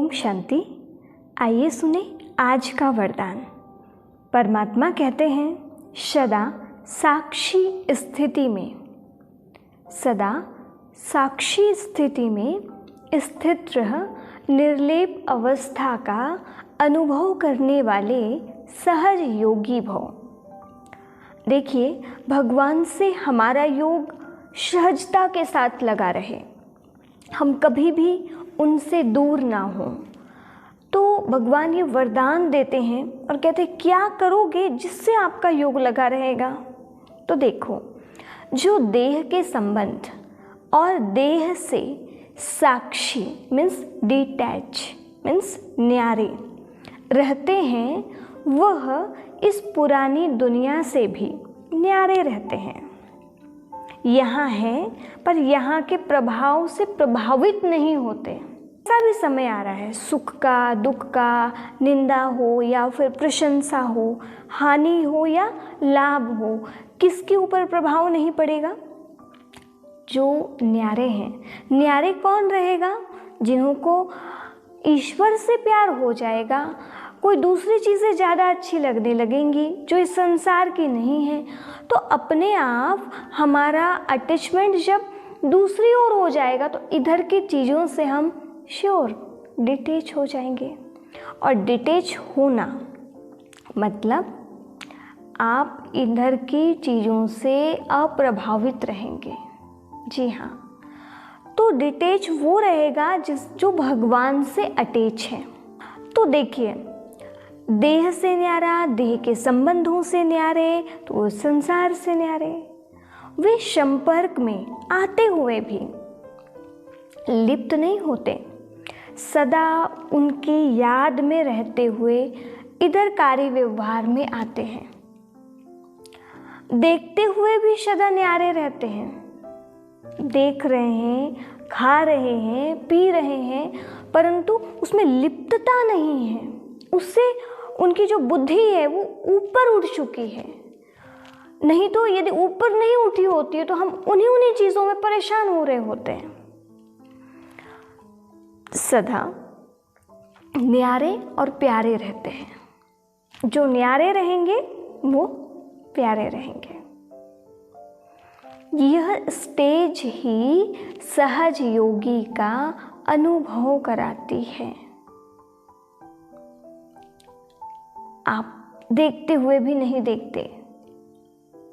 ओम शांति। आइए सुने आज का वरदान। परमात्मा कहते हैं, सदा साक्षी स्थिति में, सदा साक्षी स्थिति में स्थित रह निर्लेप अवस्था का अनुभव करने वाले सहज योगी भव। देखिए, भगवान से हमारा योग सहजता के साथ लगा रहे, हम कभी भी उनसे दूर ना हों। तो भगवान ये वरदान देते हैं और कहते हैं, क्या करोगे जिससे आपका योग लगा रहेगा। तो देखो, जो देह के संबंध और देह से साक्षी मीन्स डिटैच मीन्स न्यारे रहते हैं, वह इस पुरानी दुनिया से भी न्यारे रहते हैं। यहाँ है पर यहाँ के प्रभाव से प्रभावित नहीं होते। ऐसा भी समय आ रहा है, सुख का, दुख का, निंदा हो या फिर प्रशंसा हो, हानि हो या लाभ हो, किसके ऊपर प्रभाव नहीं पड़ेगा? जो न्यारे हैं। न्यारे कौन रहेगा? जिन्हों को ईश्वर से प्यार हो जाएगा, कोई दूसरी चीज़ें ज़्यादा अच्छी लगने लगेंगी जो इस संसार की नहीं है। तो अपने आप हमारा अटैचमेंट जब दूसरी ओर हो जाएगा तो इधर की चीज़ों से हम श्योर डिटैच हो जाएंगे। और डिटैच होना मतलब आप इधर की चीज़ों से अप्रभावित रहेंगे। जी हाँ, तो डिटैच वो रहेगा जो भगवान से अटैच है। तो देखिए, देह से न्यारा, देह के संबंधों से न्यारे, तो संसार से न्यारे। वे संपर्क में आते हुए भी लिप्त नहीं होते, सदा उनकी याद में रहते हुए इधर कार्य व्यवहार में आते हैं। देखते हुए भी सदा न्यारे रहते हैं, देख रहे हैं, खा रहे हैं, पी रहे हैं, परंतु उसमें लिप्तता नहीं है। उससे उनकी जो बुद्धि है वो ऊपर उठ चुकी है। नहीं तो यदि ऊपर नहीं उठी होती है तो हम उन्हीं चीज़ों में परेशान हो रहे होते हैं। सदा न्यारे और प्यारे रहते हैं। जो न्यारे रहेंगे वो प्यारे रहेंगे। यह स्टेज ही सहज योगी का अनुभव कराती है। आप देखते हुए भी नहीं देखते,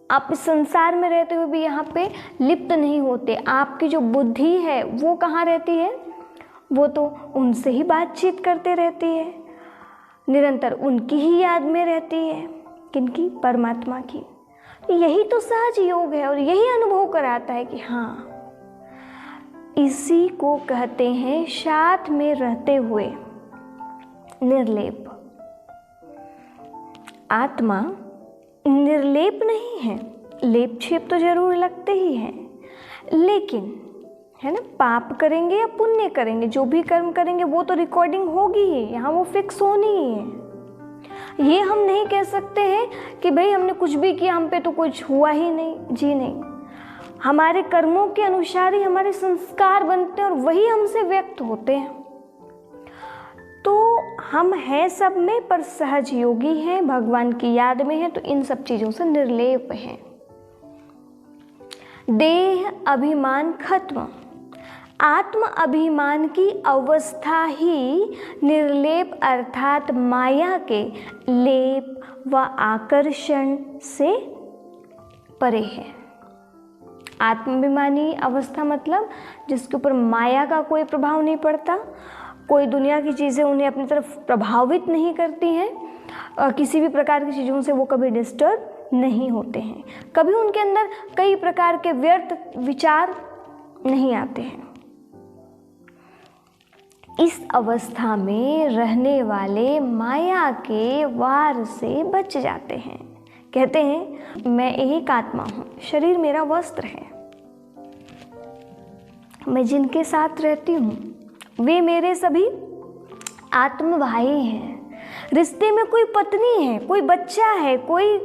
आप इस संसार में रहते हुए भी यहाँ पे लिप्त नहीं होते। आपकी जो बुद्धि है वो कहाँ रहती है? वो तो उनसे ही बातचीत करते रहती है, निरंतर उनकी ही याद में रहती है। किनकी? परमात्मा की। यही तो सहज योग है और यही अनुभव कराता है कि हाँ, इसी को कहते हैं साथ में रहते हुए निर्लेप। आत्मा निर्लेप नहीं है, लेप छेप तो जरूर लगते ही हैं, लेकिन है ना, पाप करेंगे या पुण्य करेंगे, जो भी कर्म करेंगे वो तो रिकॉर्डिंग होगी ही, यहाँ वो फिक्स होनी ही है। ये हम नहीं कह सकते हैं कि भाई हमने कुछ भी किया, हम पे तो कुछ हुआ ही नहीं। जी नहीं, हमारे कर्मों के अनुसार ही हमारे संस्कार बनते हैं और वही हमसे व्यक्त होते हैं। तो हम हैं सब में, पर सहज योगी हैं, भगवान की याद में हैं, तो इन सब चीज़ों से निर्लेप हैं। देह अभिमान खत्म, आत्म अभिमान की अवस्था ही निर्लेप अर्थात माया के लेप व आकर्षण से परे है। आत्माभिमानी अवस्था मतलब जिसके ऊपर माया का कोई प्रभाव नहीं पड़ता, कोई दुनिया की चीज़ें उन्हें अपनी तरफ प्रभावित नहीं करती हैं, किसी भी प्रकार की चीज़ों से वो कभी डिस्टर्ब नहीं होते हैं, कभी उनके अंदर कई प्रकार के व्यर्थ विचार नहीं आते हैं। इस अवस्था में रहने वाले माया के वार से बच जाते हैं। कहते हैं, मैं एक आत्मा हूँ, शरीर मेरा वस्त्र है, मैं जिनके साथ रहती हूँ वे मेरे सभी आत्म भाई हैं। रिश्ते में कोई पत्नी है, कोई बच्चा है, कोई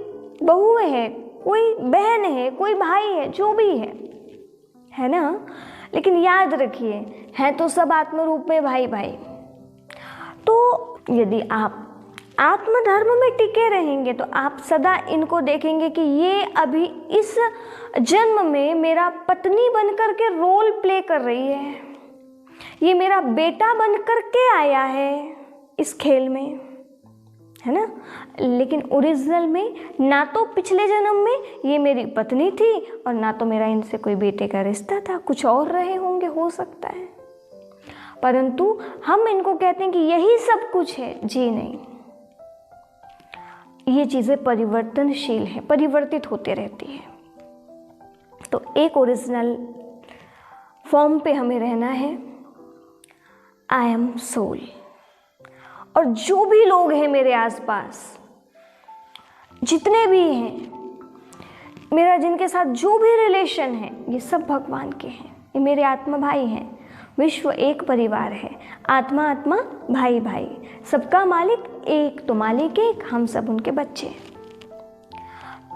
बहू है, कोई बहन है, कोई भाई है, जो भी है ना। लेकिन याद रखिए, हैं तो सब आत्म रूप में भाई भाई। यदि आप आत्मधर्म में टिके रहेंगे तो आप सदा इनको देखेंगे कि ये अभी इस जन्म में मेरा पत्नी बनकर के रोल प्ले कर रही है, ये मेरा बेटा बनकर के आया है इस खेल में, है ना। लेकिन ओरिजिनल में ना तो पिछले जन्म में ये मेरी पत्नी थी और ना तो मेरा इनसे कोई बेटे का रिश्ता था, कुछ और रहे होंगे, हो सकता है। परंतु हम इनको कहते हैं कि यही सब कुछ है। जी नहीं, ये चीज़ें परिवर्तनशील हैं, परिवर्तित होते रहती हैं। तो एक ओरिजिनल फॉर्म पे हमें रहना है, आई एम सोल। और जो भी लोग हैं मेरे आसपास, जितने भी हैं, मेरा जिनके साथ जो भी रिलेशन है, ये सब भगवान के हैं, ये मेरे आत्मा भाई हैं। विश्व एक परिवार है, आत्मा आत्मा भाई भाई, सबका मालिक एक, तो मालिक एक, हम सब उनके बच्चे।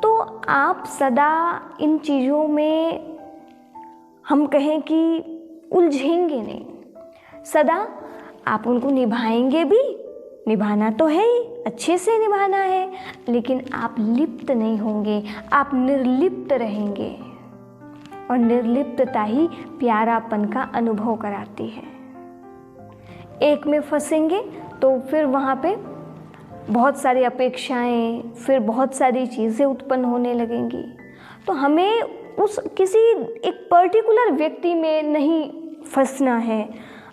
तो आप सदा इन चीज़ों में, हम कहें कि उलझेंगे नहीं, सदा आप उनको निभाएंगे भी, निभाना तो है ही, अच्छे से निभाना है, लेकिन आप लिप्त नहीं होंगे, आप निर्लिप्त रहेंगे। और निर्लिप्तता ही प्यारापन का अनुभव कराती है। एक में फंसेंगे तो फिर वहाँ पे बहुत सारी अपेक्षाएं, फिर बहुत सारी चीज़ें उत्पन्न होने लगेंगी। तो हमें उस किसी एक पर्टिकुलर व्यक्ति में नहीं फंसना है,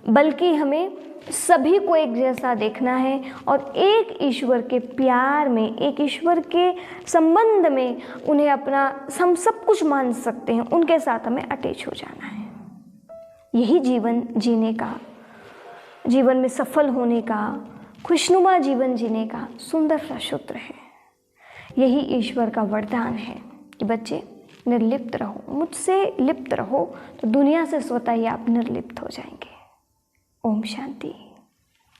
बल्कि हमें सभी को एक जैसा देखना है और एक ईश्वर के प्यार में, एक ईश्वर के संबंध में उन्हें अपना हम सब कुछ मान सकते हैं, उनके साथ हमें अटैच हो जाना है। यही जीवन जीने का, जीवन में सफल होने का, खुशनुमा जीवन जीने का सुंदर सा सूत्र है। यही ईश्वर का वरदान है कि बच्चे निर्लिप्त रहो, मुझसे लिप्त रहो, तो दुनिया से स्वतः ही आप निर्लिप्त हो जाएंगे। ओम शांति।